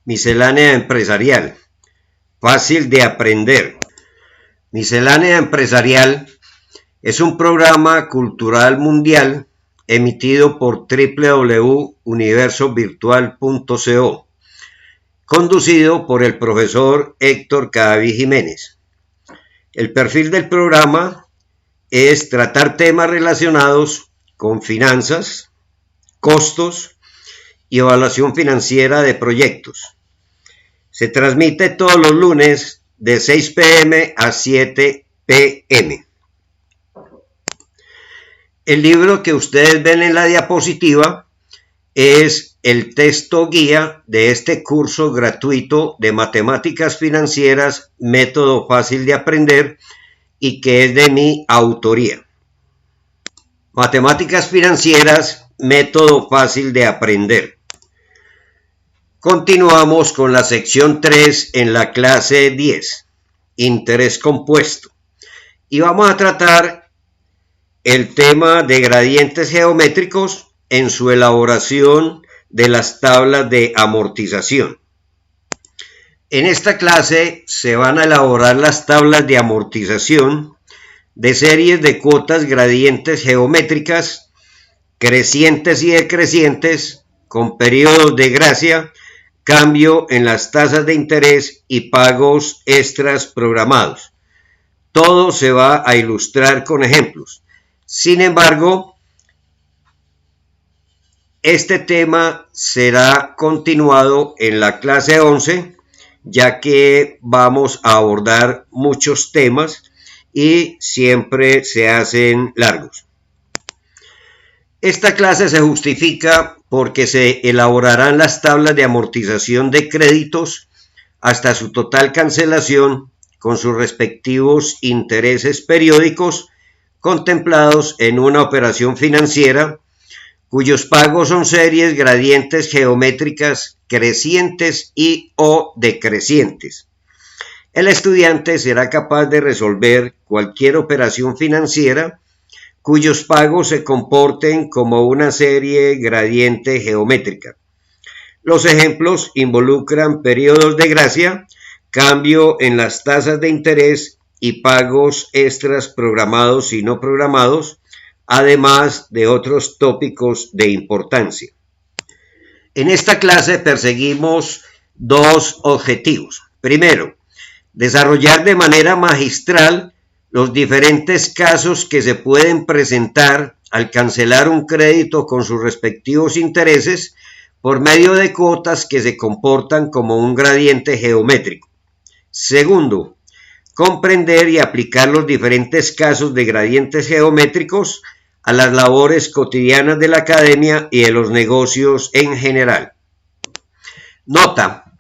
Miscelánea empresarial. Fácil de aprender. Miscelánea empresarial es un programa cultural mundial emitido por www.universovirtual.co, conducido por el profesor Héctor Cadaví Jiménez. El perfil del programa es tratar temas relacionados con finanzas, costos y evaluación financiera de proyectos. Se transmite todos los lunes de 6 p.m. a 7 p.m. El libro que ustedes ven en la diapositiva es el texto guía de este curso gratuito de matemáticas financieras, método fácil de aprender, y que es de mi autoría. Matemáticas financieras, método fácil de aprender. Continuamos con la sección 3 en la clase 10, interés compuesto. Y vamos a tratar el tema de gradientes geométricos en su elaboración de las tablas de amortización. En esta clase se van a elaborar las tablas de amortización de series de cuotas gradientes geométricas, crecientes y decrecientes, con periodos de gracia, cambio en las tasas de interés y pagos extras programados. Todo se va a ilustrar con ejemplos. Sin embargo, este tema será continuado en la clase 11, ya que vamos a abordar muchos temas y siempre se hacen largos. Esta clase se justifica porque se elaborarán las tablas de amortización de créditos hasta su total cancelación con sus respectivos intereses periódicos contemplados en una operación financiera cuyos pagos son series gradientes geométricas crecientes y o decrecientes. El estudiante será capaz de resolver cualquier operación financiera cuyos pagos se comporten como una serie gradiente geométrica. Los ejemplos involucran periodos de gracia, cambio en las tasas de interés y pagos extras programados y no programados, además de otros tópicos de importancia. En esta clase perseguimos dos objetivos. Primero, desarrollar de manera magistral los diferentes casos que se pueden presentar al cancelar un crédito con sus respectivos intereses por medio de cuotas que se comportan como un gradiente geométrico. Segundo, comprender y aplicar los diferentes casos de gradientes geométricos a las labores cotidianas de la academia y de los negocios en general. Nota: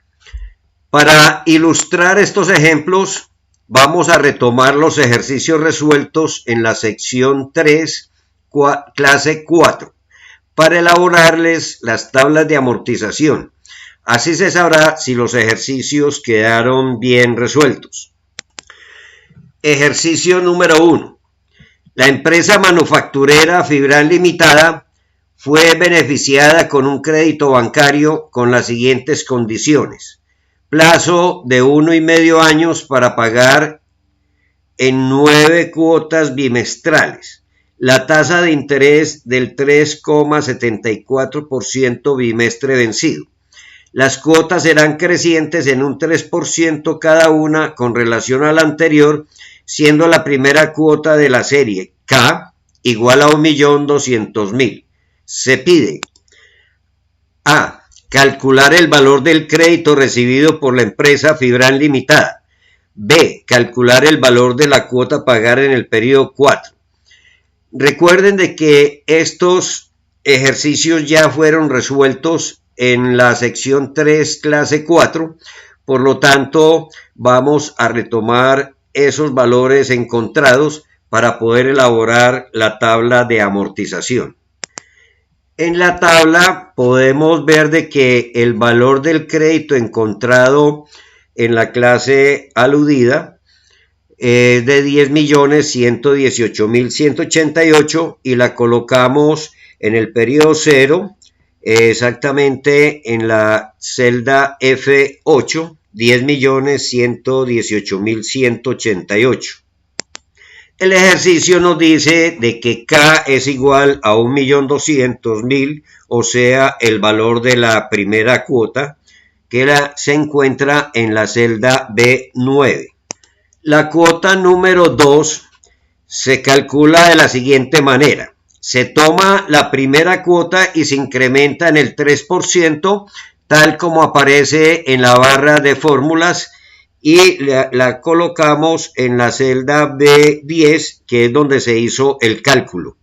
para ilustrar estos ejemplos, vamos a retomar los ejercicios resueltos en la sección 3, clase 4, para elaborarles las tablas de amortización. Así se sabrá si los ejercicios quedaron bien resueltos. Ejercicio número 1. La empresa manufacturera Fibran Limitada fue beneficiada con un crédito bancario con las siguientes condiciones. Plazo de 1,5 años para pagar en 9 cuotas bimestrales. La tasa de interés del 3,74% bimestre vencido. Las cuotas serán crecientes en un 3% cada una con relación a la anterior, siendo la primera cuota de la serie K igual a 1.200.000. Se pide: A. Calcular el valor del crédito recibido por la empresa Fibran Limitada. B. Calcular el valor de la cuota a pagar en el periodo 4. Recuerden de que estos ejercicios ya fueron resueltos en la sección 3, clase 4. Por lo tanto, vamos a retomar esos valores encontrados para poder elaborar la tabla de amortización. En la tabla podemos ver de que el valor del crédito encontrado en la clase aludida es de 10.118.188 y la colocamos en el periodo 0, exactamente en la celda F8, 10.118.188. El ejercicio nos dice de que K es igual a 1.200.000, o sea, el valor de la primera cuota, que se encuentra en la celda B9. La cuota número 2 se calcula de la siguiente manera. Se toma la primera cuota y se incrementa en el 3%, tal como aparece en la barra de fórmulas, y la colocamos en la celda B10, que es donde se hizo el cálculo.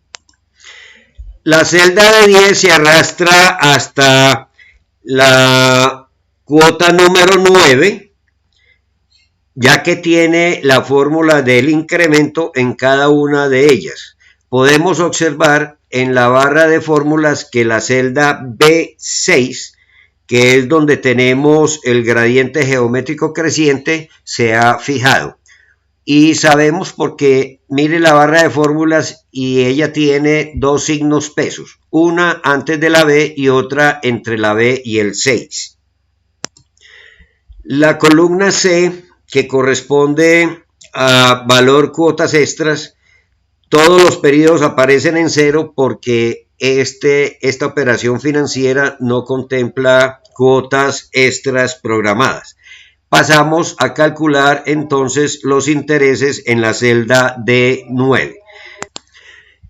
La celda B10 se arrastra hasta la cuota número 9, ya que tiene la fórmula del incremento en cada una de ellas. Podemos observar en la barra de fórmulas que la celda B6, que es donde tenemos el gradiente geométrico creciente, se ha fijado. Y sabemos porque mire la barra de fórmulas y ella tiene dos signos pesos, una antes de la B y otra entre la B y el 6. La columna C, que corresponde a valor cuotas extras, todos los periodos aparecen en cero porque esta operación financiera no contempla cuotas extras programadas. Pasamos a calcular entonces los intereses en la celda D9.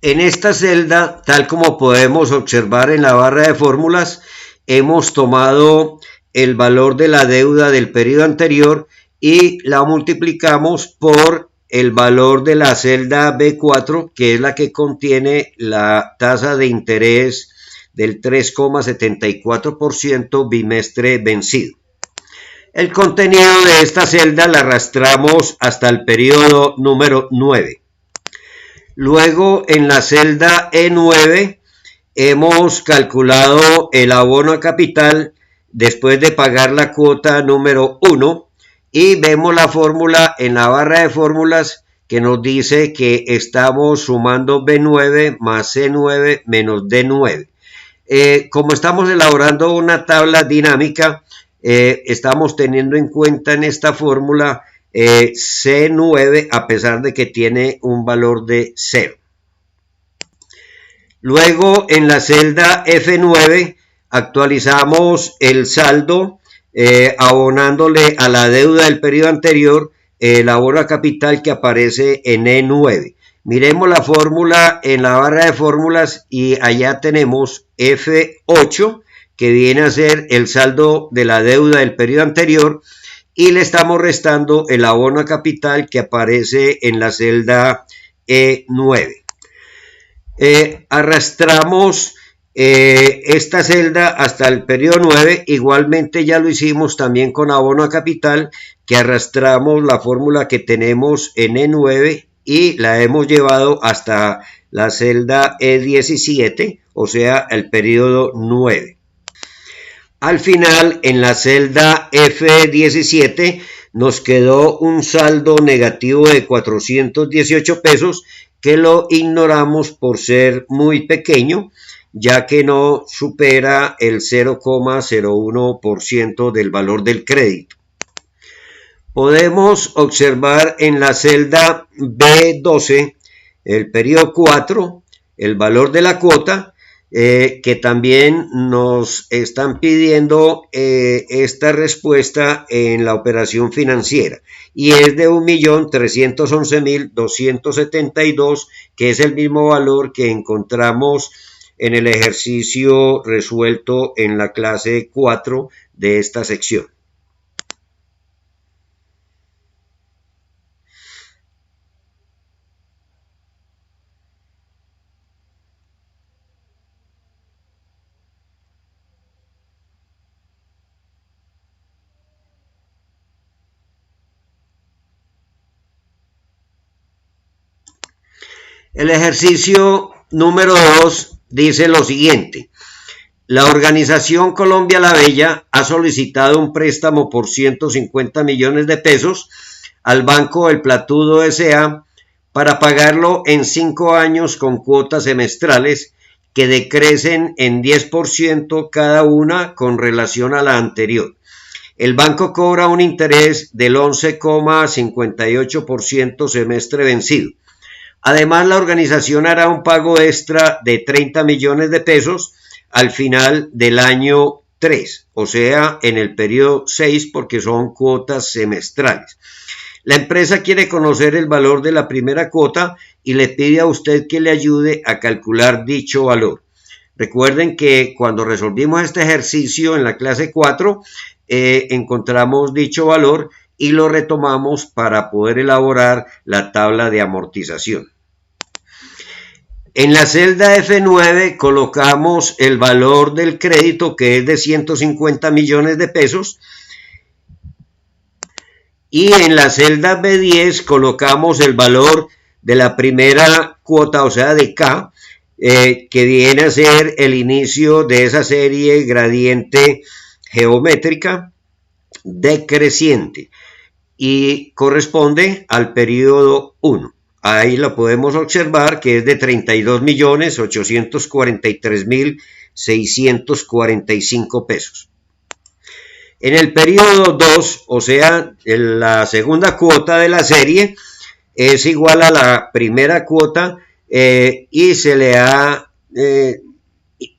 En esta celda, tal como podemos observar en la barra de fórmulas, hemos tomado el valor de la deuda del periodo anterior y la multiplicamos por el valor de la celda B4, que es la que contiene la tasa de interés del 3,74% bimestre vencido. El contenido de esta celda la arrastramos hasta el periodo número 9. Luego, en la celda E9, hemos calculado el abono a capital después de pagar la cuota número 1 y vemos la fórmula en la barra de fórmulas que nos dice que estamos sumando B9 más C9 menos D9. Como estamos elaborando una tabla dinámica, estamos teniendo en cuenta en esta fórmula C9 a pesar de que tiene un valor de 0. Luego en la celda F9 actualizamos el saldo abonándole a la deuda del periodo anterior el abono a capital que aparece en E9. Miremos la fórmula en la barra de fórmulas y allá tenemos F8, que viene a ser el saldo de la deuda del periodo anterior, y le estamos restando el abono a capital que aparece en la celda E9. Arrastramos esta celda hasta el periodo 9, igualmente ya lo hicimos también con abono a capital, que arrastramos la fórmula que tenemos en E9 y la hemos llevado hasta la celda E17, o sea, el periodo 9. Al final, en la celda F17, nos quedó un saldo negativo de 418 pesos, que lo ignoramos por ser muy pequeño, ya que no supera el 0,01% del valor del crédito. Podemos observar en la celda B12, el periodo 4, el valor de la cuota, que también nos están pidiendo esta respuesta en la operación financiera, y es de 1.311.272, que es el mismo valor que encontramos en el ejercicio resuelto en la clase 4 de esta sección. El ejercicio número 2 dice lo siguiente: la organización Colombia la Bella ha solicitado un préstamo por 150 millones de pesos al Banco El Platudo S.A. para pagarlo en 5 años con cuotas semestrales que decrecen en 10% cada una con relación a la anterior. El banco cobra un interés del 11,58% semestre vencido. Además, la organización hará un pago extra de 30 millones de pesos al final del año 3, o sea, en el periodo 6, porque son cuotas semestrales. La empresa quiere conocer el valor de la primera cuota y le pide a usted que le ayude a calcular dicho valor. Recuerden que cuando resolvimos este ejercicio en la clase 4, encontramos dicho valor y lo retomamos para poder elaborar la tabla de amortización. En la celda F9 colocamos el valor del crédito, que es de 150 millones de pesos, y en la celda B10 colocamos el valor de la primera cuota, o sea de K, que viene a ser el inicio de esa serie gradiente geométrica decreciente y corresponde al periodo 1. Ahí lo podemos observar que es de 32.843.645 pesos. En el periodo 2, o sea, la segunda cuota de la serie, es igual a la primera cuota y se le ha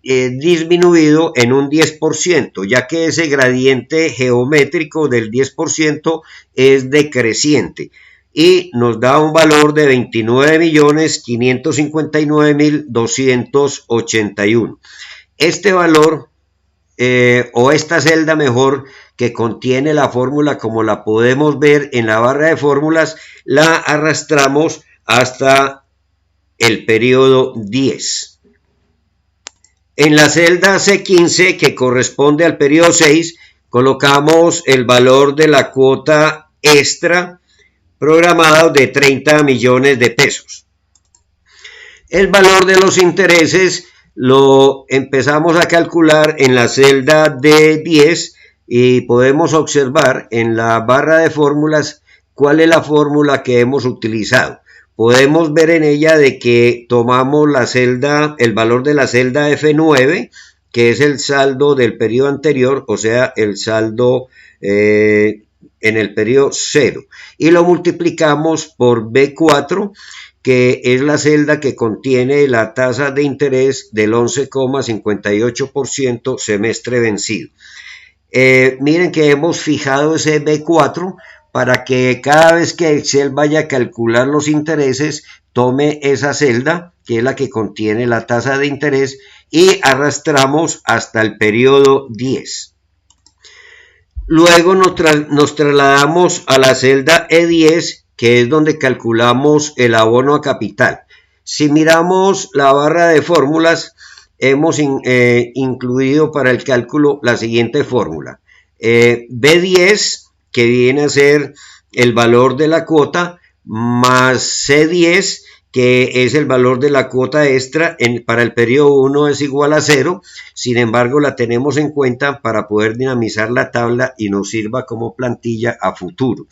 disminuido en un 10%, ya que ese gradiente geométrico del 10% es decreciente y nos da un valor de 29.559.281. Este valor o esta celda mejor, que contiene la fórmula como la podemos ver en la barra de fórmulas, la arrastramos hasta el periodo 10. En la celda C15, que corresponde al periodo 6, colocamos el valor de la cuota extra programada de 30 millones de pesos. El valor de los intereses lo empezamos a calcular en la celda D10 y podemos observar en la barra de fórmulas cuál es la fórmula que hemos utilizado. Podemos ver en ella de que tomamos la celda, el valor de la celda F9, que es el saldo del periodo anterior, o sea, el saldo en el periodo 0, y lo multiplicamos por B4, que es la celda que contiene la tasa de interés del 11,58% semestre vencido. Miren que hemos fijado ese B4 para que cada vez que Excel vaya a calcular los intereses, tome esa celda, que es la que contiene la tasa de interés, y arrastramos hasta el periodo 10. Luego nos trasladamos a la celda E10, que es donde calculamos el abono a capital. Si miramos la barra de fórmulas, hemos incluido para el cálculo la siguiente fórmula. B10, que viene a ser el valor de la cuota, más C10, que es el valor de la cuota extra, para el periodo 1 es igual a 0, sin embargo la tenemos en cuenta para poder dinamizar la tabla y nos sirva como plantilla a futuro.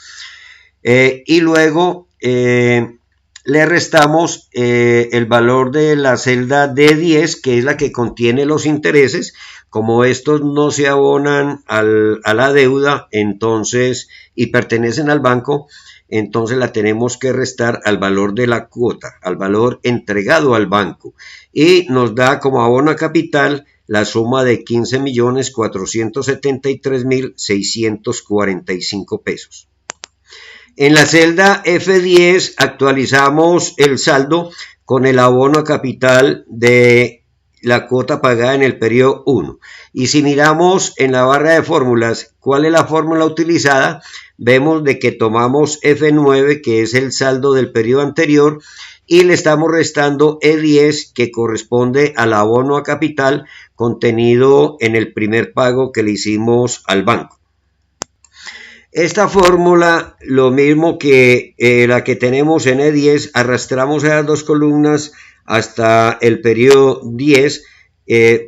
Y luego le restamos el valor de la celda D10, que es la que contiene los intereses. Como estos no se abonan a la deuda, entonces, y pertenecen al banco, entonces la tenemos que restar al valor de la cuota, al valor entregado al banco, y nos da como abono a capital la suma de 15.473.645 pesos. En la celda F10 actualizamos el saldo con el abono a capital de la cuota pagada en el periodo 1. Y si miramos en la barra de fórmulas cuál es la fórmula utilizada, vemos de que tomamos F9, que es el saldo del periodo anterior, y le estamos restando E10, que corresponde al abono a capital contenido en el primer pago que le hicimos al banco. Esta fórmula, lo mismo que la que tenemos en E10, arrastramos esas dos columnas hasta el periodo 10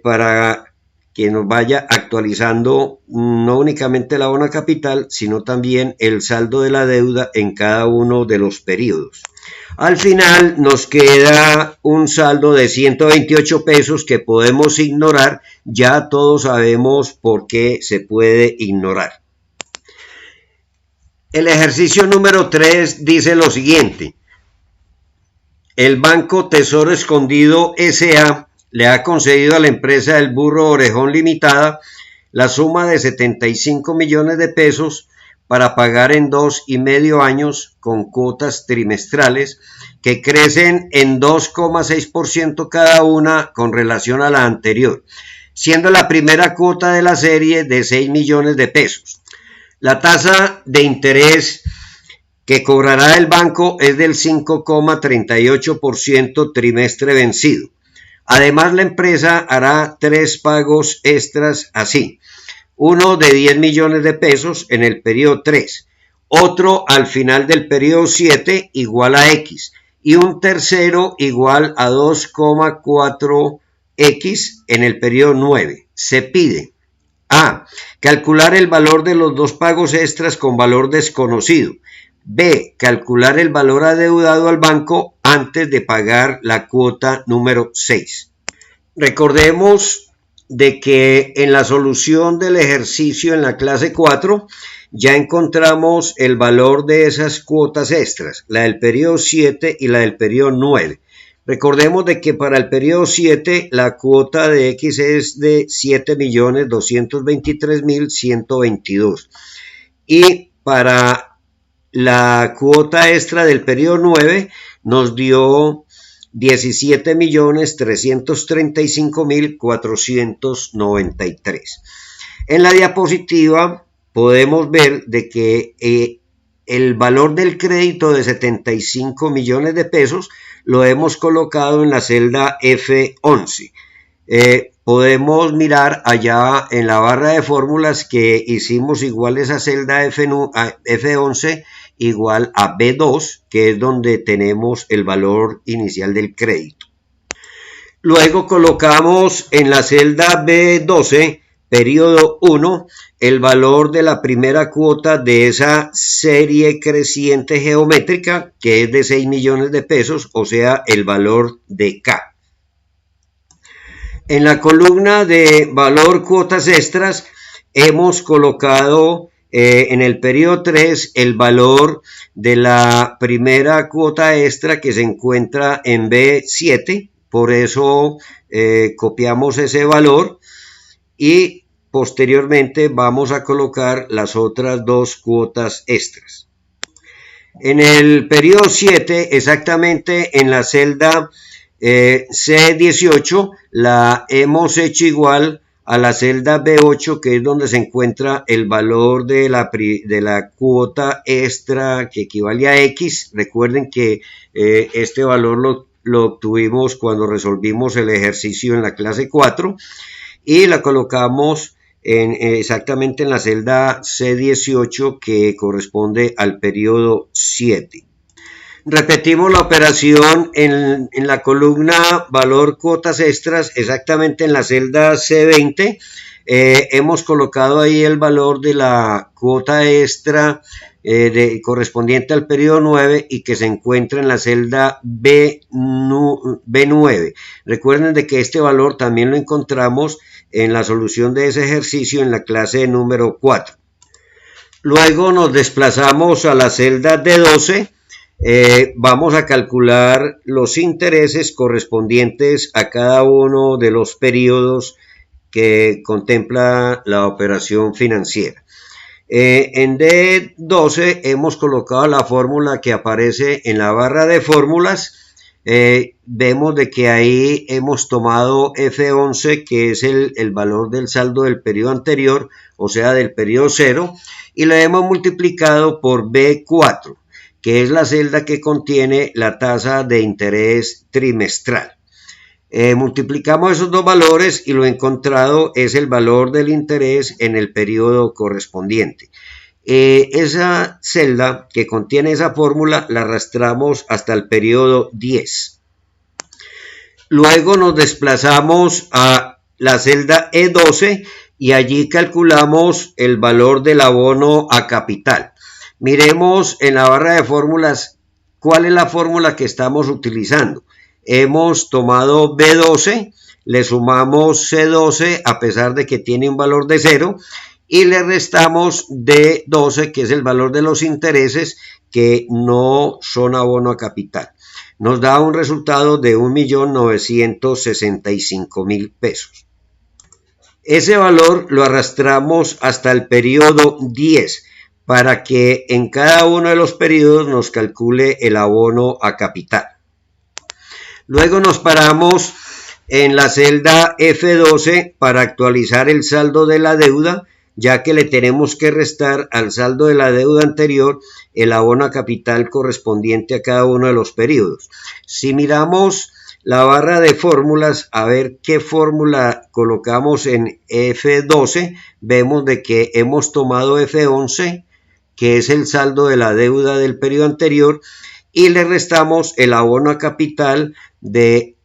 para que nos vaya actualizando no únicamente el abono a capital, sino también el saldo de la deuda en cada uno de los periodos. Al final nos queda un saldo de 128 pesos que podemos ignorar. Ya todos sabemos por qué se puede ignorar. El ejercicio número 3 dice lo siguiente. El Banco Tesoro Escondido S.A. le ha concedido a la empresa del Burro Orejón Limitada la suma de 75 millones de pesos para pagar en 2,5 años con cuotas trimestrales que crecen en 2,6% cada una con relación a la anterior, siendo la primera cuota de la serie de 6 millones de pesos. La tasa de interés que cobrará el banco es del 5,38% trimestre vencido. Además, la empresa hará 3 pagos extras así. Uno de 10 millones de pesos en el periodo 3, otro al final del periodo 7 igual a X y un tercero igual a 2,4X en el periodo 9. Se pide A. Calcular el valor de los 2 pagos extras con valor desconocido. B. Calcular el valor adeudado al banco antes de pagar la cuota número 6. Recordemos de que en la solución del ejercicio en la clase 4 ya encontramos el valor de esas cuotas extras, la del periodo 7 y la del periodo 9. Recordemos de que para el periodo 7 la cuota de X es de 7.223.122 y para la cuota extra del periodo 9 nos dio 17.335.493. En la diapositiva podemos ver de que el valor del crédito de 75 millones de pesos lo hemos colocado en la celda F11. Podemos mirar allá en la barra de fórmulas que hicimos igual esa celda F11 igual a B2, que es donde tenemos el valor inicial del crédito. Luego colocamos en la celda B12, periodo 1, el valor de la primera cuota de esa serie creciente geométrica, que es de 6 millones de pesos, o sea, el valor de K. En la columna de valor cuotas extras hemos colocado en el periodo 3 el valor de la primera cuota extra que se encuentra en B7, por eso copiamos ese valor y posteriormente vamos a colocar las otras 2 cuotas extras. En el periodo 7, exactamente en la celda C18, la hemos hecho igual a la celda B8, que es donde se encuentra el valor de la cuota extra que equivale a X. Recuerden que este valor lo obtuvimos cuando resolvimos el ejercicio en la clase 4 y la colocamos exactamente en la celda C18 que corresponde al periodo 7. Repetimos la operación en la columna valor cuotas extras, exactamente en la celda C20. Hemos colocado ahí el valor de la cuota extra correspondiente al periodo 9 y que se encuentra en la celda B9. Recuerden de que este valor también lo encontramos en la solución de ese ejercicio en la clase número 4. Luego nos desplazamos a la celda D12. Vamos a calcular los intereses correspondientes a cada uno de los periodos que contempla la operación financiera. En D12 hemos colocado la fórmula que aparece en la barra de fórmulas. Vemos de que ahí hemos tomado F11, que es el valor del saldo del periodo anterior, o sea del periodo 0, y lo hemos multiplicado por B4, que es la celda que contiene la tasa de interés trimestral. Multiplicamos esos 2 valores y lo encontrado es el valor del interés en el periodo correspondiente. Esa celda que contiene esa fórmula la arrastramos hasta el periodo 10. Luego nos desplazamos a la celda E12 y allí calculamos el valor del abono a capital. Miremos en la barra de fórmulas ¿Cuál es la fórmula que estamos utilizando? Hemos tomado B12, le sumamos C12 a pesar de que tiene un valor de 0 y le restamos D12, que es el valor de los intereses que no son abono a capital. Nos da un resultado de 1.965.000 pesos. Ese valor lo arrastramos hasta el periodo 10 para que en cada uno de los periodos nos calcule el abono a capital. Luego nos paramos en la celda F12 para actualizar el saldo de la deuda, ya que le tenemos que restar al saldo de la deuda anterior el abono a capital correspondiente a cada uno de los periodos. Si miramos la barra de fórmulas, a ver qué fórmula colocamos en F12, vemos de que hemos tomado F11, que es el saldo de la deuda del periodo anterior, y le restamos el abono a capital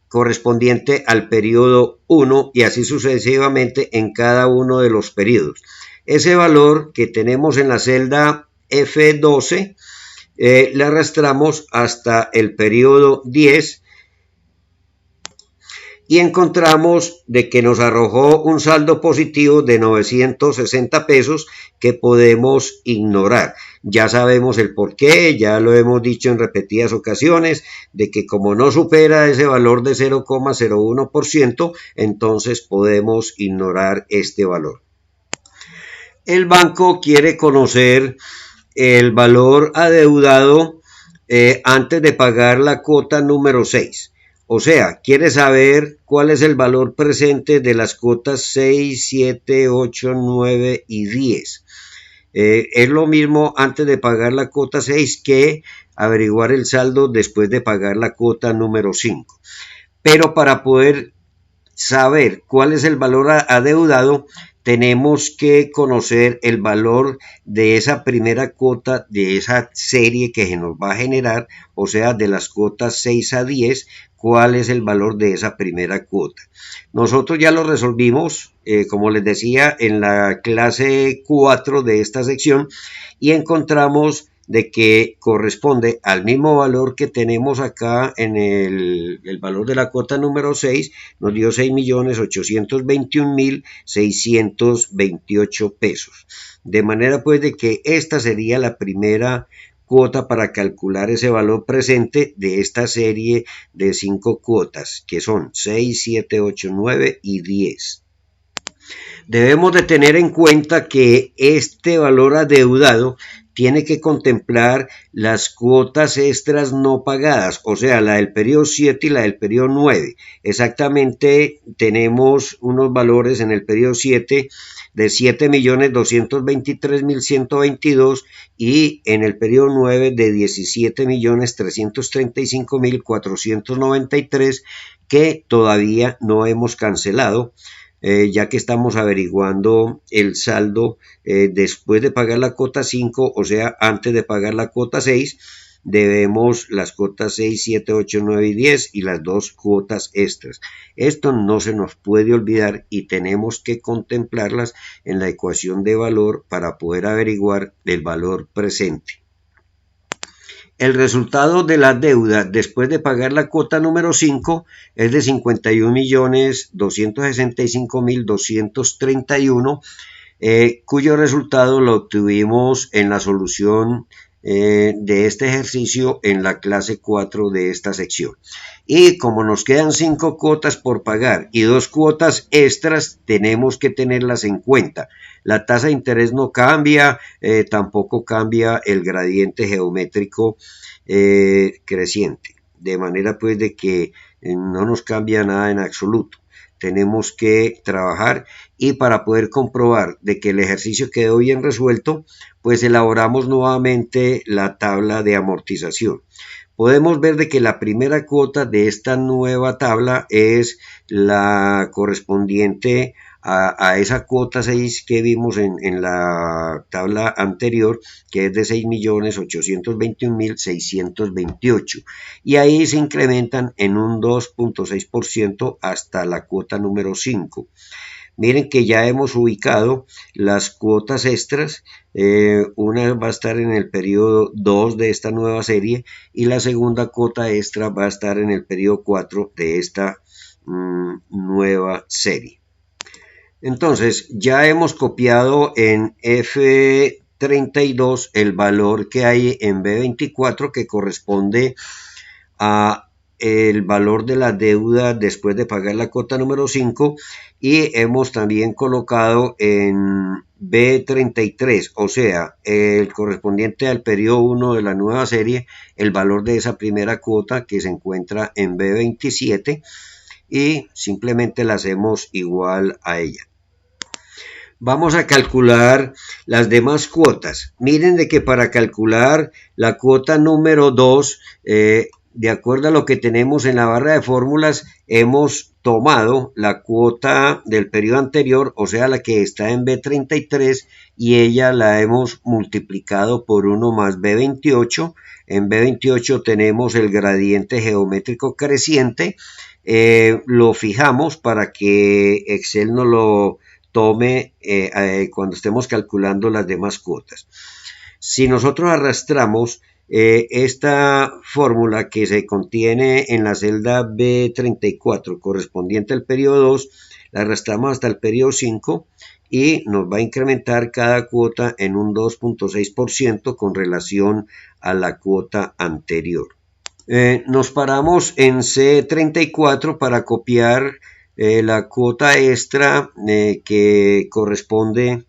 correspondiente al periodo 1 y así sucesivamente en cada uno de los periodos. Ese valor que tenemos en la celda F12 le arrastramos hasta el periodo 10 y encontramos de que nos arrojó un saldo positivo de 960 pesos que podemos ignorar. Ya sabemos el por qué, ya lo hemos dicho en repetidas ocasiones, de que como no supera ese valor de 0,01%, entonces podemos ignorar este valor. El banco quiere conocer el valor adeudado antes de pagar la cuota número 6. O sea, quiere saber cuál es el valor presente de las cuotas 6, 7, 8, 9 y 10. Es lo mismo antes de pagar la cuota 6 que averiguar el saldo después de pagar la cuota número 5. Pero para poder saber cuál es el valor adeudado, tenemos que conocer el valor de esa primera cuota de esa serie que se nos va a generar, o sea, de las cuotas 6 a 10, cuál es el valor de esa primera cuota. Nosotros ya lo resolvimos, como les decía, en la clase 4 de esta sección y encontramos de que corresponde al mismo valor que tenemos acá en el valor de la cuota número 6, nos dio 6.821.628 pesos. De manera pues de que esta sería la primera cuota para calcular ese valor presente de esta serie de 5 cuotas, que son 6, 7, 8, 9 y 10. Debemos de tener en cuenta que este valor adeudado tiene que contemplar las cuotas extras no pagadas, o sea, la del periodo 7 y la del periodo 9. Exactamente tenemos unos valores en el periodo 7 de 7.223.122 y en el periodo 9 de 17.335.493 que todavía no hemos cancelado. Ya que estamos averiguando el saldo después de pagar la cuota 5, o sea, antes de pagar la cuota 6, debemos las cuotas 6, 7, 8, 9 y 10 y las dos cuotas extras. Esto no se nos puede olvidar y tenemos que contemplarlas en la ecuación de valor para poder averiguar el valor presente. El resultado de la deuda después de pagar la cuota número 5 es de 51.265.231, cuyo resultado lo obtuvimos en la solución de este ejercicio en la clase 4 de esta sección. Y como nos quedan 5 cuotas por pagar y 2 cuotas extras, tenemos que tenerlas en cuenta. La tasa de interés no cambia, tampoco cambia el gradiente geométrico creciente, de manera pues de que no nos cambia nada en absoluto. Tenemos que trabajar y para poder comprobar de que el ejercicio quedó bien resuelto, pues elaboramos nuevamente la tabla de amortización. Podemos ver de que la primera cuota de esta nueva tabla es la correspondiente a esa cuota 6 que vimos en la tabla anterior, que es de 6.821.628, y ahí se incrementan en un 2.6% hasta la cuota número 5. Miren que ya hemos ubicado las cuotas extras. Una va a estar en el periodo 2 de esta nueva serie y la segunda cuota extra va a estar en el periodo 4 de esta nueva serie. Entonces ya hemos copiado en F32 el valor que hay en B24 que corresponde a el valor de la deuda después de pagar la cuota número 5 y hemos también colocado en B33, o sea, el correspondiente al periodo 1 de la nueva serie, el valor de esa primera cuota que se encuentra en B27 y simplemente la hacemos igual a ella. Vamos a calcular las demás cuotas. Miren de que para calcular la cuota número 2, de acuerdo a lo que tenemos en la barra de fórmulas, hemos tomado la cuota del periodo anterior, o sea, la que está en B33, y ella la hemos multiplicado por 1 más B28. En B28 tenemos el gradiente geométrico creciente. Lo fijamos para que Excel nos lo tome cuando estemos calculando las demás cuotas. Si nosotros arrastramos esta fórmula que se contiene en la celda B34 correspondiente al periodo 2, la arrastramos hasta el periodo 5 y nos va a incrementar cada cuota en un 2.6% con relación a la cuota anterior. Nos paramos en C34 para copiar la cuota extra que corresponde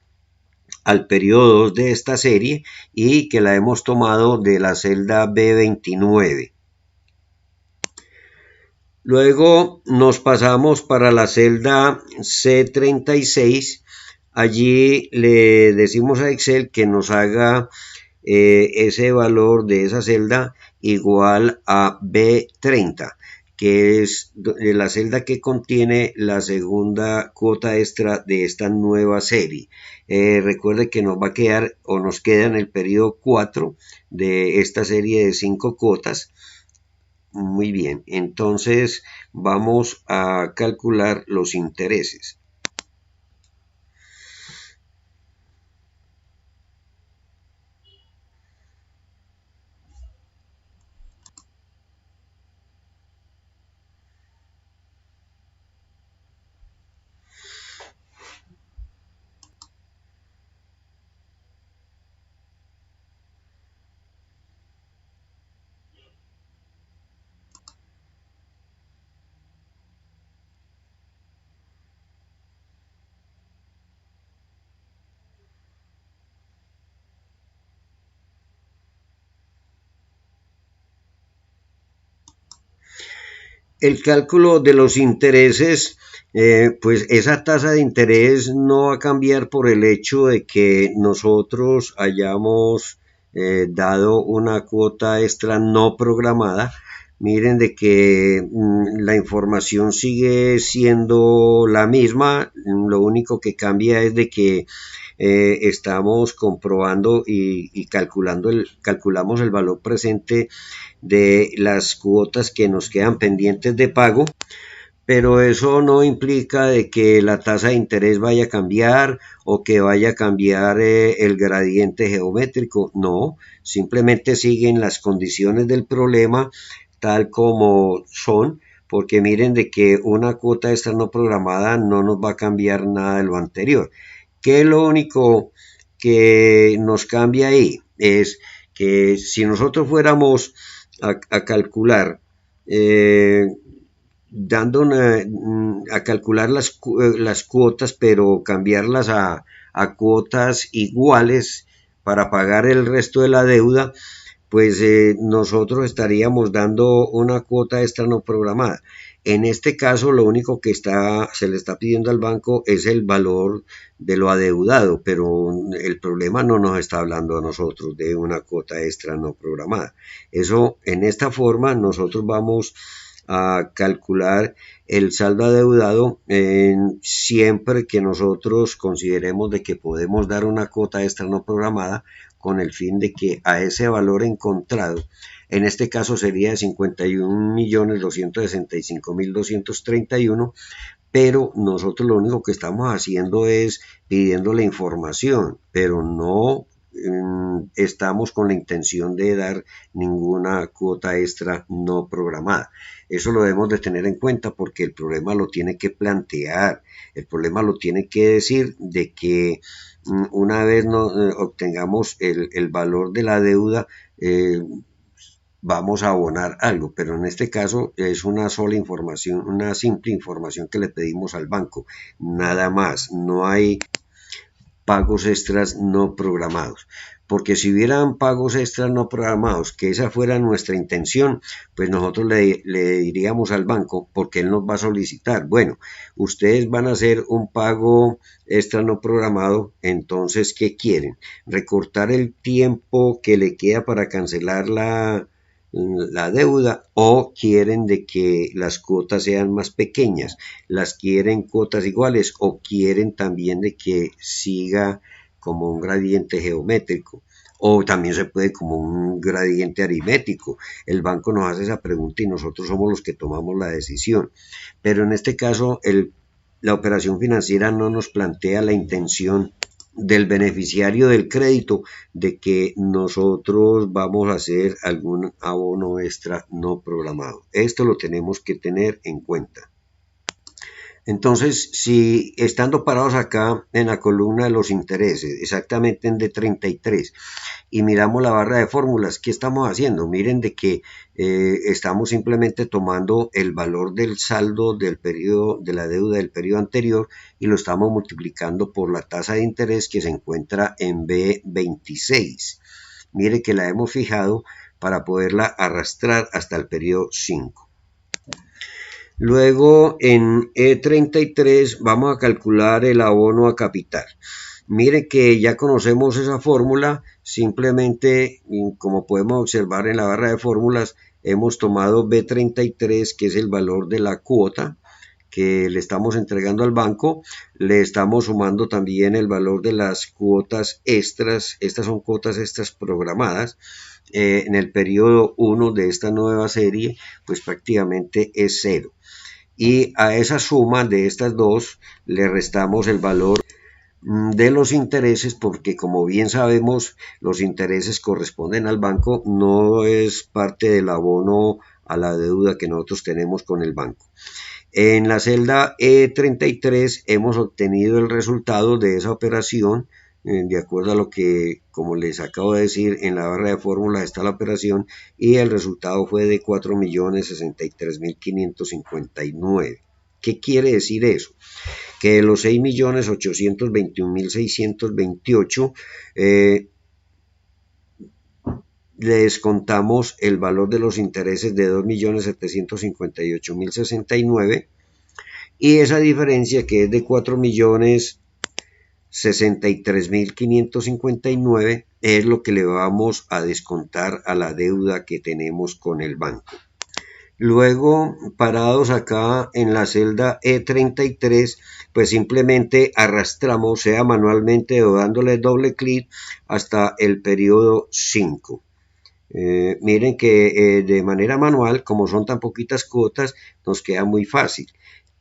al periodo 2 de esta serie y que la hemos tomado de la celda B29. Luego nos pasamos para la celda C36. Allí le decimos a Excel que nos haga ese valor de esa celda igual a B30, que es la celda que contiene la segunda cuota extra de esta nueva serie. Recuerde que nos va a quedar o nos queda en el periodo 4 de esta serie de 5 cuotas. Muy bien, entonces vamos a calcular los intereses. El cálculo de los intereses, pues esa tasa de interés no va a cambiar por el hecho de que nosotros hayamos dado una cuota extra no programada. Miren de que la información sigue siendo la misma, lo único que cambia es de que estamos comprobando y calculamos el valor presente de las cuotas que nos quedan pendientes de pago, pero eso no implica de que la tasa de interés vaya a cambiar o que vaya a cambiar el gradiente geométrico. No, simplemente siguen las condiciones del problema tal como son, porque miren de que una cuota extra no programada no nos va a cambiar nada de lo anterior. ¿Qué es lo único que nos cambia ahí? Es que si nosotros fuéramos a calcular, a calcular las cuotas, pero cambiarlas a cuotas iguales para pagar el resto de la deuda, pues nosotros estaríamos dando una cuota extra no programada. En este caso, lo único que se le está pidiendo al banco es el valor de lo adeudado, pero el problema no nos está hablando a nosotros de una cuota extra no programada. Eso, en esta forma, nosotros vamos a calcular el saldo adeudado siempre que nosotros consideremos de que podemos dar una cuota extra no programada con el fin de que a ese valor encontrado, en este caso sería de 51.265.231, pero nosotros lo único que estamos haciendo es pidiendo la información, pero no estamos con la intención de dar ninguna cuota extra no programada. Eso lo debemos de tener en cuenta porque el problema lo tiene que plantear, el problema lo tiene que decir de que una vez obtengamos el valor de la deuda, vamos a abonar algo, pero en este caso es una sola información, una simple información que le pedimos al banco, nada más, no hay pagos extras no programados. Porque si hubieran pagos extras no programados, que esa fuera nuestra intención, pues nosotros le diríamos al banco, porque él nos va a solicitar, bueno, ustedes van a hacer un pago extra no programado, entonces, ¿qué quieren? Recortar el tiempo que le queda para cancelar la deuda o quieren de que las cuotas sean más pequeñas, las quieren cuotas iguales o quieren también de que siga como un gradiente geométrico o también se puede como un gradiente aritmético. El banco nos hace esa pregunta y nosotros somos los que tomamos la decisión, pero en este caso la operación financiera no nos plantea la intención del beneficiario del crédito de que nosotros vamos a hacer algún abono extra no programado. Esto lo tenemos que tener en cuenta. Entonces, si estando parados acá en la columna de los intereses, exactamente en D33, y miramos la barra de fórmulas, ¿qué estamos haciendo? Miren de que estamos simplemente tomando el valor del saldo del periodo de la deuda del periodo anterior y lo estamos multiplicando por la tasa de interés que se encuentra en B26. Mire que la hemos fijado para poderla arrastrar hasta el periodo 5. Luego en E33 vamos a calcular el abono a capital. Mire que ya conocemos esa fórmula, simplemente como podemos observar en la barra de fórmulas, hemos tomado B33 que es el valor de la cuota que le estamos entregando al banco, le estamos sumando también el valor de las cuotas extras, estas son cuotas extras programadas, en el periodo 1 de esta nueva serie, pues prácticamente es 0. Y a esa suma de estas dos le restamos el valor de los intereses porque como bien sabemos los intereses corresponden al banco, no es parte del abono a la deuda que nosotros tenemos con el banco. En la celda E33 hemos obtenido el resultado de esa operación de acuerdo a lo que, como les acabo de decir, en la barra de fórmula está la operación y el resultado fue de 4.063.559. ¿Qué quiere decir eso? Que de los 6.821.628 le descontamos el valor de los intereses de 2.758.069 y esa diferencia que es de 4.063.559 es lo que le vamos a descontar a la deuda que tenemos con el banco. Luego, parados acá en la celda E33, pues simplemente arrastramos, sea manualmente o dándole doble clic hasta el periodo 5. Miren que de manera manual, como son tan poquitas cuotas, nos queda muy fácil.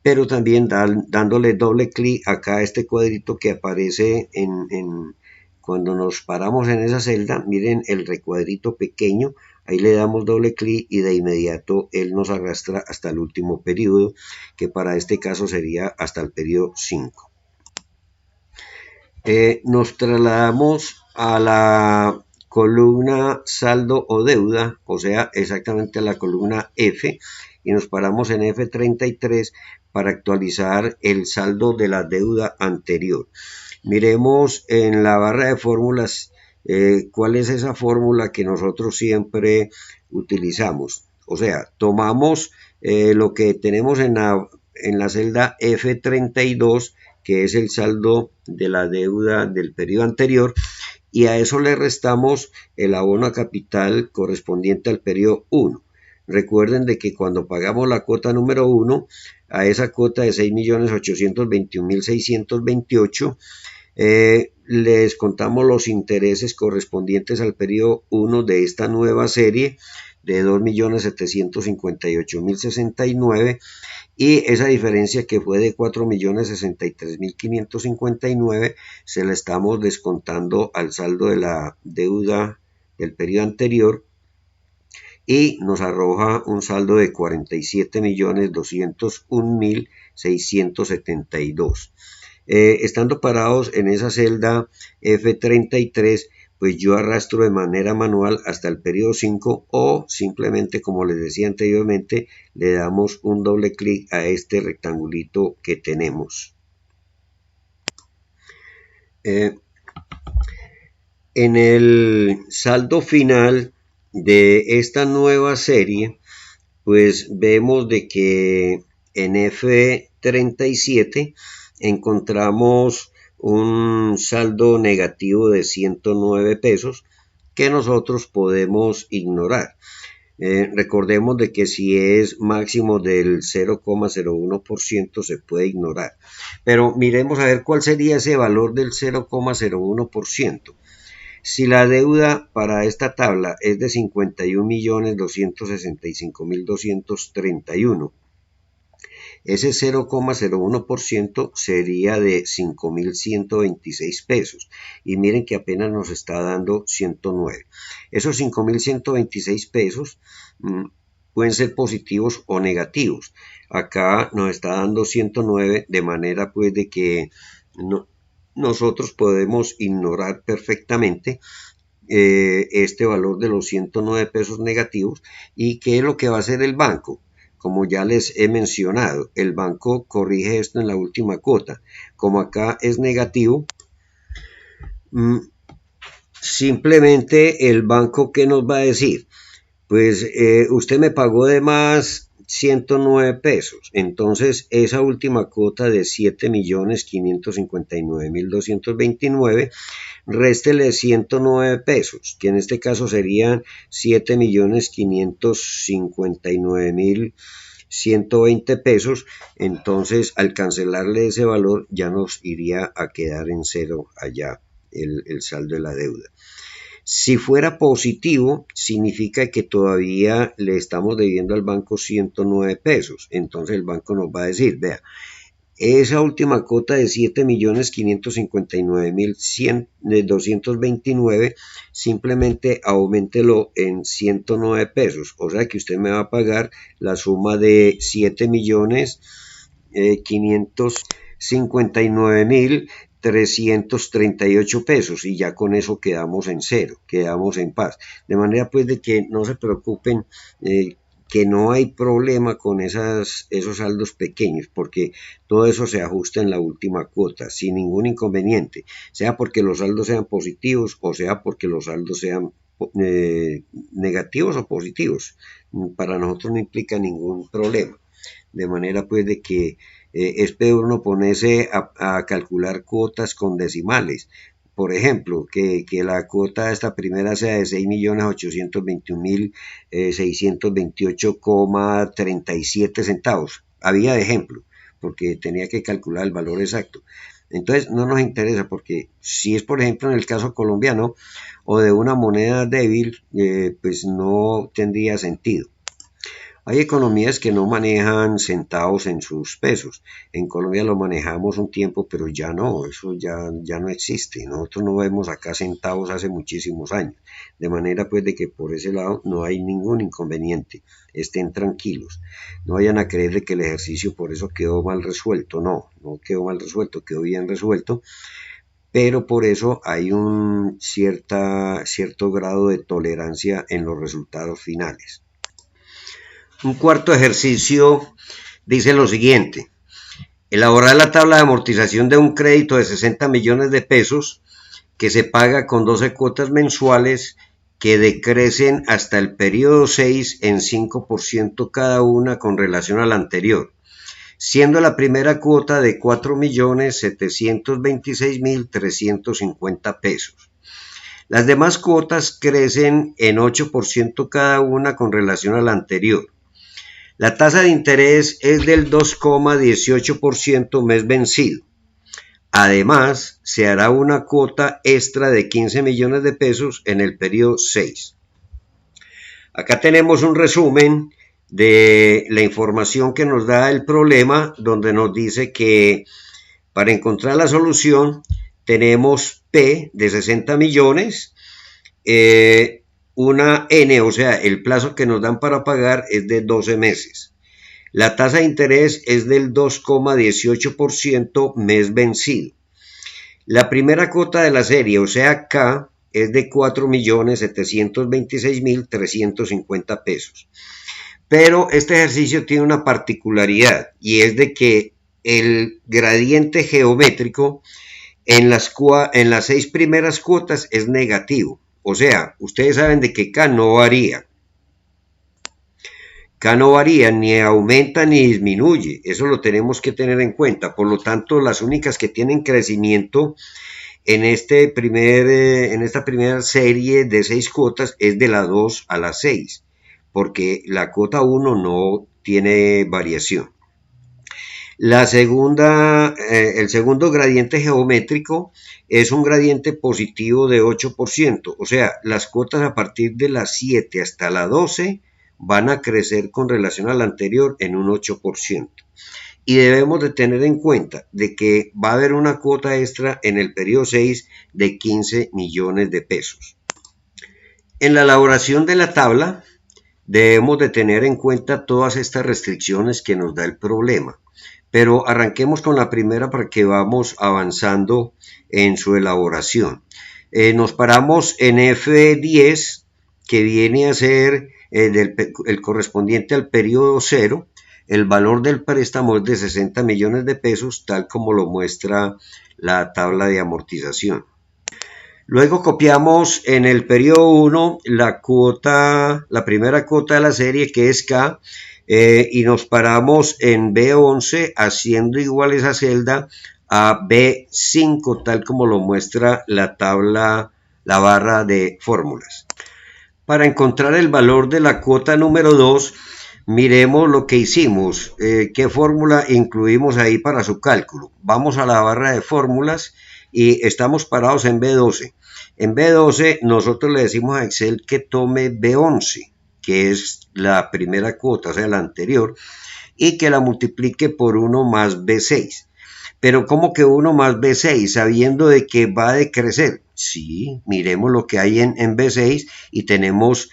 Pero también dándole doble clic acá a este cuadrito que aparece cuando nos paramos en esa celda, miren el recuadrito pequeño, ahí le damos doble clic y de inmediato él nos arrastra hasta el último periodo, que para este caso sería hasta el periodo 5. Nos trasladamos a la columna saldo o deuda, o sea, exactamente a la columna F, y nos paramos en F33 para actualizar el saldo de la deuda anterior. Miremos en la barra de fórmulas cuál es esa fórmula que nosotros siempre utilizamos. O sea, tomamos lo que tenemos en la celda F32, que es el saldo de la deuda del periodo anterior, y a eso le restamos el abono a capital correspondiente al periodo 1. Recuerden de que cuando pagamos la cuota número 1, a esa cuota de 6.821.628, le descontamos los intereses correspondientes al periodo 1 de esta nueva serie de 2.758.069 y esa diferencia que fue de 4.063.559 se la estamos descontando al saldo de la deuda del periodo anterior y nos arroja un saldo de 47.201.672. Estando parados en esa celda F33, pues yo arrastro de manera manual hasta el periodo 5 o simplemente, como les decía anteriormente, le damos un doble clic a este rectangulito que tenemos. En el saldo final de esta nueva serie, pues vemos de que en F37 encontramos un saldo negativo de 109 pesos que nosotros podemos ignorar. Recordemos de que si es máximo del 0,01% se puede ignorar. Pero miremos a ver cuál sería ese valor del 0,01%. Si la deuda para esta tabla es de 51.265.231, ese 0,01% sería de 5.126 pesos. Y miren que apenas nos está dando 109. Esos 5.126 pesos pueden ser positivos o negativos. Acá nos está dando 109, de manera pues de que nosotros podemos ignorar perfectamente este valor de los 109 pesos negativos. ¿Y qué es lo que va a hacer el banco? Como ya les he mencionado, el banco corrige esto en la última cuota. Como acá es negativo, simplemente el banco, ¿qué nos va a decir? Pues usted me pagó de más 109 pesos, entonces esa última cuota de 7.559.229, réstele 109 pesos, que en este caso serían 7.559.120 pesos. Entonces al cancelarle ese valor ya nos iría a quedar en cero allá el saldo de la deuda. Si fuera positivo, significa que todavía le estamos debiendo al banco 109 pesos. Entonces el banco nos va a decir, vea, esa última cuota de 7.559.229 simplemente auméntelo en 109 pesos. O sea que usted me va a pagar la suma de 7.559.338 pesos y ya con eso quedamos en cero, quedamos en paz. De manera pues de que no se preocupen, que no hay problema con esos saldos pequeños, porque todo eso se ajusta en la última cuota, sin ningún inconveniente, sea porque los saldos sean positivos o sea porque los saldos sean negativos o positivos. Para nosotros no implica ningún problema. De manera pues de que es peor no ponerse a calcular cuotas con decimales. Por ejemplo, que la cuota esta primera sea de 6.821.628,37 centavos. Había de ejemplo, porque tenía que calcular el valor exacto. Entonces no nos interesa, porque si es por ejemplo en el caso colombiano o de una moneda débil, pues no tendría sentido. Hay economías que no manejan centavos en sus pesos. En Colombia lo manejamos un tiempo, pero ya no, eso ya no existe. Nosotros no vemos acá centavos hace muchísimos años. De manera pues de que por ese lado no hay ningún inconveniente. Estén tranquilos. No vayan a creer de que el ejercicio por eso quedó mal resuelto. No quedó mal resuelto, quedó bien resuelto. Pero por eso hay un cierto grado de tolerancia en los resultados finales. Un cuarto ejercicio dice lo siguiente: elaborar la tabla de amortización de un crédito de 60 millones de pesos que se paga con 12 cuotas mensuales que decrecen hasta el periodo 6 en 5% cada una con relación a la anterior, siendo la primera cuota de 4.726.350 pesos. Las demás cuotas crecen en 8% cada una con relación a la anterior. La tasa de interés es del 2,18% mes vencido. Además, se hará una cuota extra de 15 millones de pesos en el periodo 6. Acá tenemos un resumen de la información que nos da el problema, donde nos dice que para encontrar la solución tenemos P de 60 millones, una N, o sea, el plazo que nos dan para pagar es de 12 meses. La tasa de interés es del 2,18% mes vencido. La primera cuota de la serie, o sea, K, es de 4.726.350 pesos. Pero este ejercicio tiene una particularidad y es de que el gradiente geométrico en las 6 primeras cuotas es negativo. O sea, ustedes saben de que K no varía. K no varía, ni aumenta ni disminuye. Eso lo tenemos que tener en cuenta. Por lo tanto, las únicas que tienen crecimiento en esta primera serie de 6 cuotas es de la 2 a la 6, porque la cuota 1 no tiene variación. El segundo gradiente geométrico es un gradiente positivo de 8%, o sea, las cuotas a partir de las 7 hasta la 12 van a crecer con relación a la anterior en un 8%. Y debemos de tener en cuenta de que va a haber una cuota extra en el periodo 6 de 15 millones de pesos. En la elaboración de la tabla debemos de tener en cuenta todas estas restricciones que nos da el problema. Pero arranquemos con la primera para que vamos avanzando en su elaboración. Nos paramos en F10, que viene a ser el correspondiente al periodo 0. El valor del préstamo es de 60 millones de pesos, tal como lo muestra la tabla de amortización. Luego copiamos en el periodo 1 la primera cuota de la serie, que es K, y nos paramos en B11 haciendo igual esa celda a B5, tal como lo muestra la tabla, la barra de fórmulas. Para encontrar el valor de la cuota número 2, miremos lo que hicimos, qué fórmula incluimos ahí para su cálculo. Vamos a la barra de fórmulas y estamos parados en B12. En B12 nosotros le decimos a Excel que tome B11, que es la primera cuota, o sea, la anterior, y que la multiplique por 1 más B6. Pero ¿cómo que 1 más B6? Sabiendo de que va a decrecer. Sí, miremos lo que hay en B6 y tenemos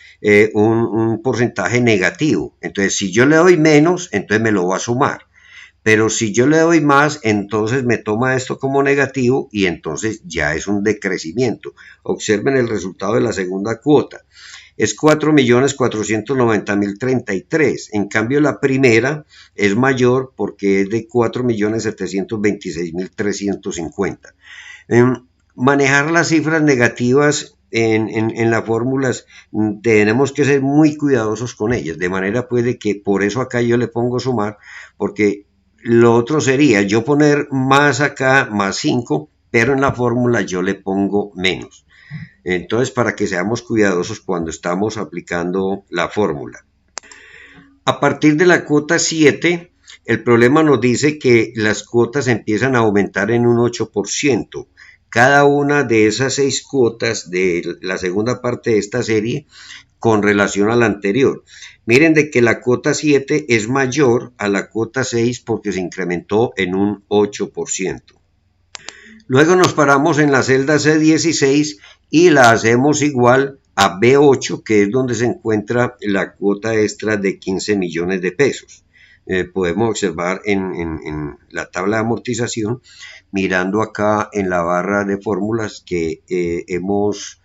un porcentaje negativo. Entonces, si yo le doy menos, entonces me lo va a sumar. Pero si yo le doy más, entonces me toma esto como negativo y entonces ya es un decrecimiento. Observen el resultado de la segunda cuota. Es 4.490.033. En cambio, la primera es mayor porque es de 4.726.350. Manejar las cifras negativas en las fórmulas tenemos que ser muy cuidadosos con ellas, de manera pues de que por eso acá yo le pongo sumar, porque lo otro sería yo poner más acá, más 5, pero en la fórmula yo le pongo menos. Entonces, para que seamos cuidadosos cuando estamos aplicando la fórmula. A partir de la cuota 7, el problema nos dice que las cuotas empiezan a aumentar en un 8%. Cada una de esas 6 cuotas de la segunda parte de esta serie con relación a la anterior. Miren de que la cuota 7 es mayor a la cuota 6 porque se incrementó en un 8%. Luego nos paramos en la celda C16 y la hacemos igual a B8, que es donde se encuentra la cuota extra de 15 millones de pesos. Podemos observar en la tabla de amortización, mirando acá en la barra de fórmulas, que hemos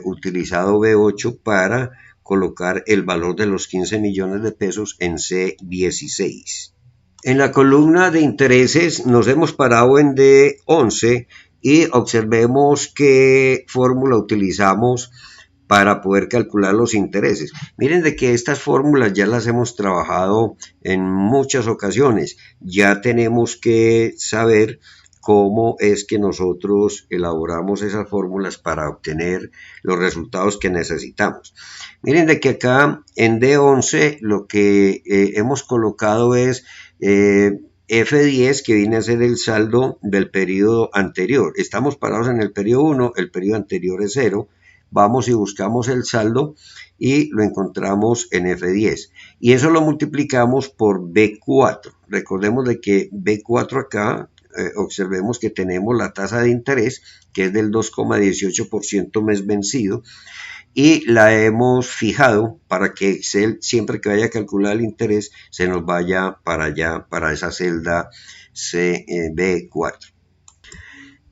utilizado B8 para colocar el valor de los 15 millones de pesos en C16. En la columna de intereses nos hemos parado en D11 y observemos qué fórmula utilizamos para poder calcular los intereses. Miren de que estas fórmulas ya las hemos trabajado en muchas ocasiones. Ya tenemos que saber cómo es que nosotros elaboramos esas fórmulas para obtener los resultados que necesitamos. Miren de que acá en D11 lo que hemos colocado es F10, que viene a ser el saldo del periodo anterior. Estamos parados en el periodo 1, el periodo anterior es 0. vamos y buscamos el saldo y lo encontramos en F10. Y eso lo multiplicamos por B4. Recordemos de que B4 acá, observemos que tenemos la tasa de interés, que es del 2,18% mes vencido, y la hemos fijado para que Excel, siempre que vaya a calcular el interés, se nos vaya para allá, para esa celda B4.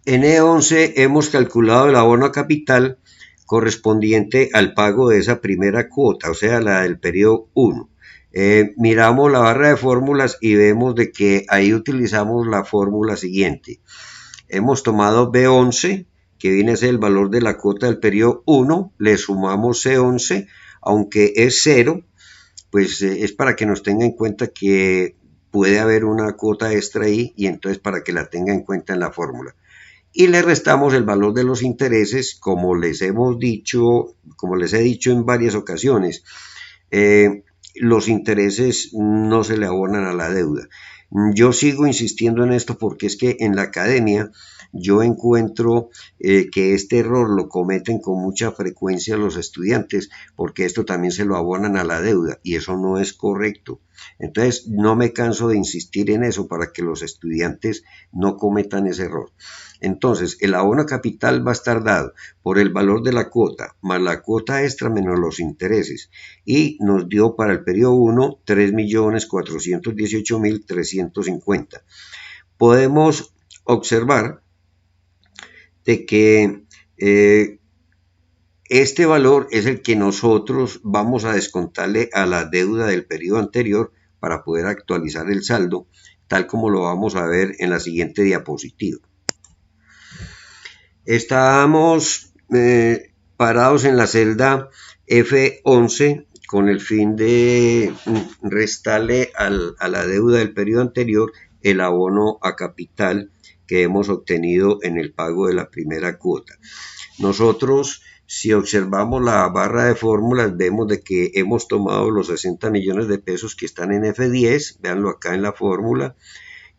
En E11 hemos calculado el abono a capital correspondiente al pago de esa primera cuota, o sea, la del periodo 1. Miramos la barra de fórmulas y vemos de que ahí utilizamos la fórmula siguiente. Hemos tomado B11, que viene a ser el valor de la cuota del periodo 1, le sumamos C11, aunque es 0, pues es para que nos tenga en cuenta que puede haber una cuota extra ahí, y entonces para que la tenga en cuenta en la fórmula. Y le restamos el valor de los intereses, como les he dicho en varias ocasiones. Los intereses no se le abonan a la deuda. Yo sigo insistiendo en esto porque es que en la academia yo encuentro que este error lo cometen con mucha frecuencia los estudiantes, porque esto también se lo abonan a la deuda y eso no es correcto. Entonces no me canso de insistir en eso para que los estudiantes no cometan ese error. Entonces el abono capital va a estar dado por el valor de la cuota más la cuota extra menos los intereses, y nos dio para el periodo 1 3.418.350. Podemos observar de que este valor es el que nosotros vamos a descontarle a la deuda del periodo anterior para poder actualizar el saldo, tal como lo vamos a ver en la siguiente diapositiva. Estamos parados en la celda F11 con el fin de restarle a la deuda del periodo anterior el abono a capital que hemos obtenido en el pago de la primera cuota. Nosotros, si observamos la barra de fórmulas, vemos de que hemos tomado los 60 millones de pesos que están en F10, véanlo acá en la fórmula,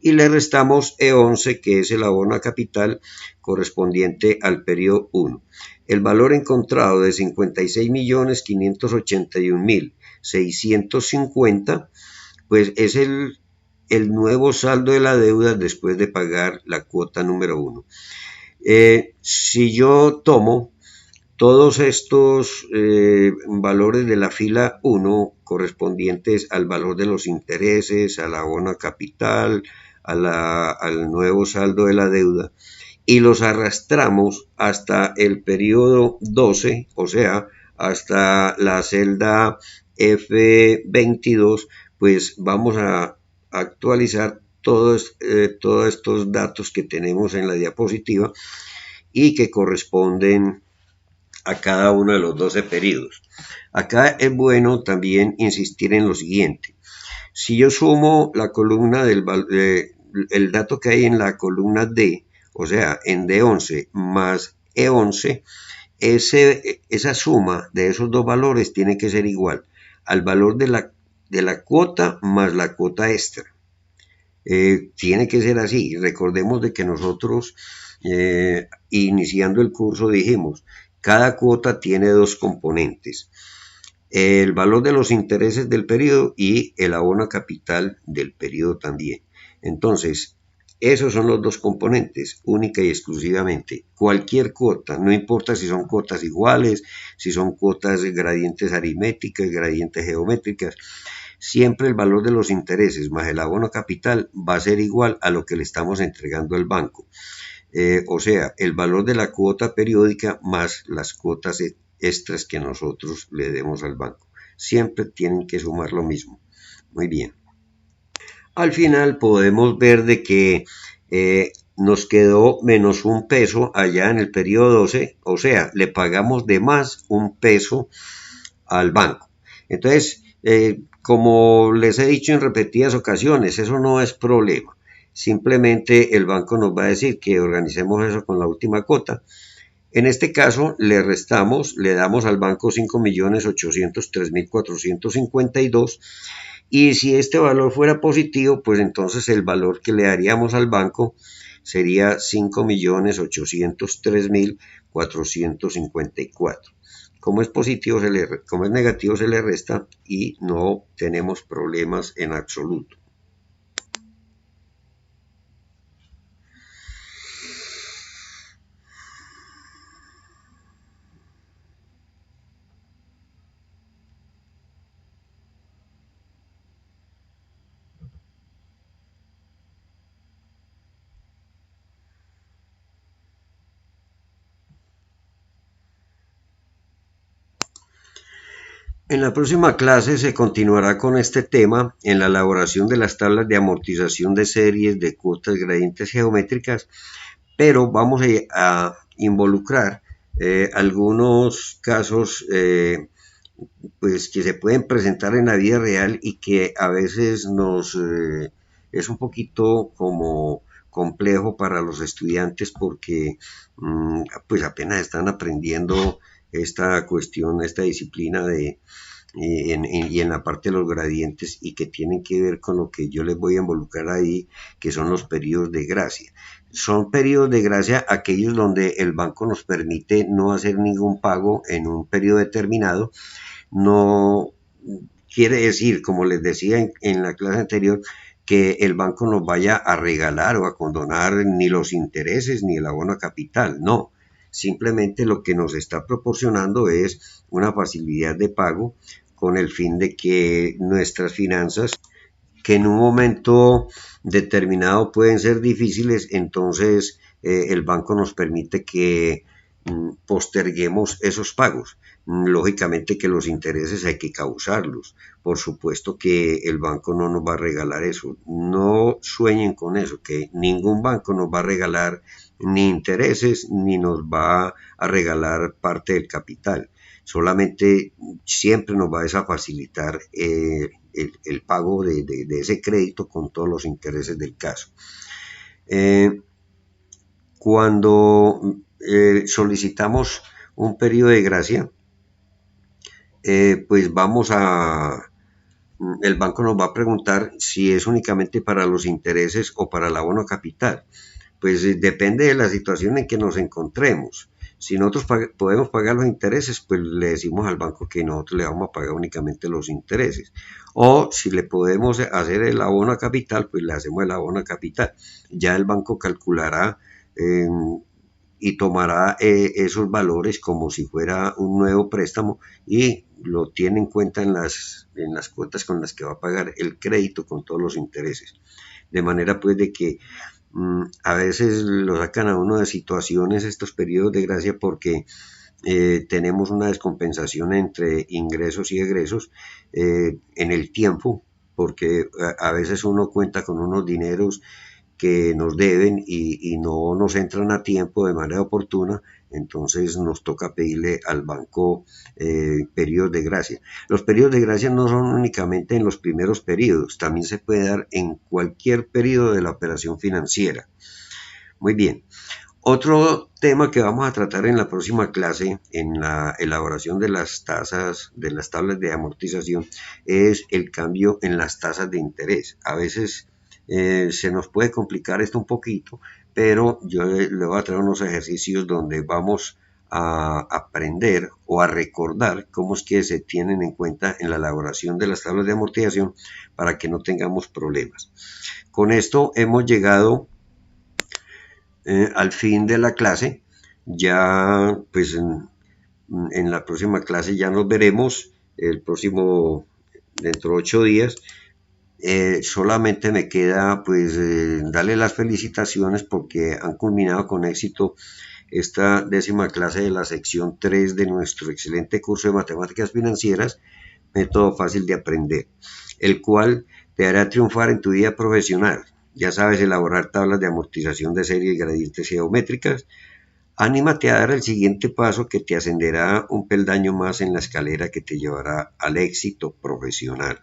y le restamos E11, que es el abono a capital correspondiente al periodo 1. El valor encontrado de 56.581.650, pues es el nuevo saldo de la deuda después de pagar la cuota número 1. Si yo tomo todos estos valores de la fila 1 correspondientes al valor de los intereses, al abono a capital, al nuevo saldo de la deuda, y los arrastramos hasta el periodo 12, o sea, hasta la celda F22, pues vamos a actualizar todos estos datos que tenemos en la diapositiva y que corresponden a cada uno de los 12 periodos. Acá es bueno también insistir en lo siguiente. Si yo sumo la columna el dato que hay en la columna D, o sea, en D11 más E11, esa suma de esos dos valores tiene que ser igual al valor de la cuota más la cuota extra. Tiene que ser así. Recordemos de que nosotros iniciando el curso dijimos, cada cuota tiene dos componentes: el valor de los intereses del periodo y el abono a capital del periodo también. Entonces, esos son los dos componentes, única y exclusivamente. Cualquier cuota, no importa si son cuotas iguales, si son cuotas gradientes aritméticas, gradientes geométricas, siempre el valor de los intereses más el abono a capital va a ser igual a lo que le estamos entregando al banco. O sea, el valor de la cuota periódica más las cuotas extras que nosotros le demos al banco. Siempre tienen que sumar lo mismo. Muy bien. Al final podemos ver de que nos quedó menos un peso allá en el periodo 12, o sea, le pagamos de más un peso al banco. Entonces, como les he dicho en repetidas ocasiones, eso no es problema. Simplemente el banco nos va a decir que organicemos eso con la última cuota. En este caso le damos al banco 5.803.452, y si este valor fuera positivo, pues entonces el valor que le daríamos al banco sería 5.803.454. Como es positivo, como es negativo, se le resta y no tenemos problemas en absoluto. En la próxima clase se continuará con este tema en la elaboración de las tablas de amortización de series de cuotas gradientes geométricas, pero vamos a involucrar algunos casos pues que se pueden presentar en la vida real y que a veces nos es un poquito como complejo para los estudiantes porque pues apenas están aprendiendo esta cuestión, esta disciplina y en la parte de los gradientes y que tienen que ver con lo que yo les voy a involucrar ahí, que son los periodos de gracia. Son periodos de gracia aquellos donde el banco nos permite no hacer ningún pago en un periodo determinado. No quiere decir, como les decía en la clase anterior, que el banco nos vaya a regalar o a condonar ni los intereses ni el abono a capital, no. Simplemente lo que nos está proporcionando es una facilidad de pago con el fin de que nuestras finanzas, que en un momento determinado pueden ser difíciles, entonces el banco nos permite que posterguemos esos pagos. Lógicamente que los intereses hay que causarlos. Por supuesto que el banco no nos va a regalar eso. No sueñen con eso, que ningún banco nos va a regalar ni intereses ni nos va a regalar parte del capital. Solamente siempre nos va a facilitar el pago de ese crédito con todos los intereses del caso. Cuando solicitamos un periodo de gracia, pues el banco nos va a preguntar si es únicamente para los intereses o para el abono capital. Pues depende de la situación en que nos encontremos. Si nosotros podemos pagar los intereses, pues le decimos al banco que nosotros le vamos a pagar únicamente los intereses. O si le podemos hacer el abono a capital, pues le hacemos el abono a capital. Ya el banco calculará y tomará esos valores como si fuera un nuevo préstamo y lo tiene en cuenta en las cuotas con las que va a pagar el crédito con todos los intereses. De manera pues de que a veces lo sacan a uno de situaciones estos periodos de gracia porque tenemos una descompensación entre ingresos y egresos en el tiempo, porque a veces uno cuenta con unos dineros que nos deben y no nos entran a tiempo de manera oportuna, entonces nos toca pedirle al banco periodos de gracia. Los periodos de gracia no son únicamente en los primeros periodos, también se puede dar en cualquier periodo de la operación financiera. Muy bien. Otro tema que vamos a tratar en la próxima clase, en la elaboración de las tasas, de las tablas de amortización, es el cambio en las tasas de interés. A veces se nos puede complicar esto un poquito, pero yo le voy a traer unos ejercicios donde vamos a aprender o a recordar cómo es que se tienen en cuenta en la elaboración de las tablas de amortización para que no tengamos problemas. Con esto hemos llegado al fin de la clase. Ya pues en la próxima clase ya nos veremos dentro de 8 días. Solamente me queda pues darle las felicitaciones porque han culminado con éxito esta 10ª clase de la sección 3 de nuestro excelente curso de matemáticas financieras, método fácil de aprender, el cual te hará triunfar en tu vida profesional. Ya sabes elaborar tablas de amortización de series gradientes geométricas. Anímate a dar el siguiente paso que te ascenderá un peldaño más en la escalera que te llevará al éxito profesional.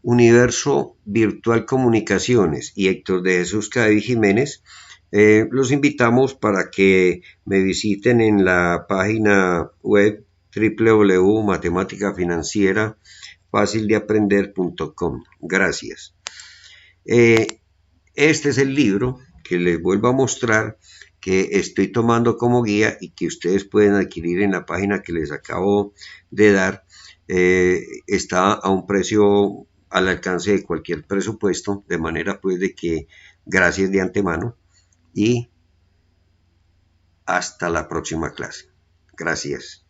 Universo Virtual Comunicaciones y Héctor de Jesús Cadavid Jiménez, los invitamos para que me visiten en la página web www.matemáticafinancierafacildeaprender.com. Gracias. Este es el libro que les vuelvo a mostrar, que estoy tomando como guía y que ustedes pueden adquirir en la página que les acabo de dar. Está a un precio al alcance de cualquier presupuesto, de manera pues de que gracias de antemano y hasta la próxima clase. Gracias.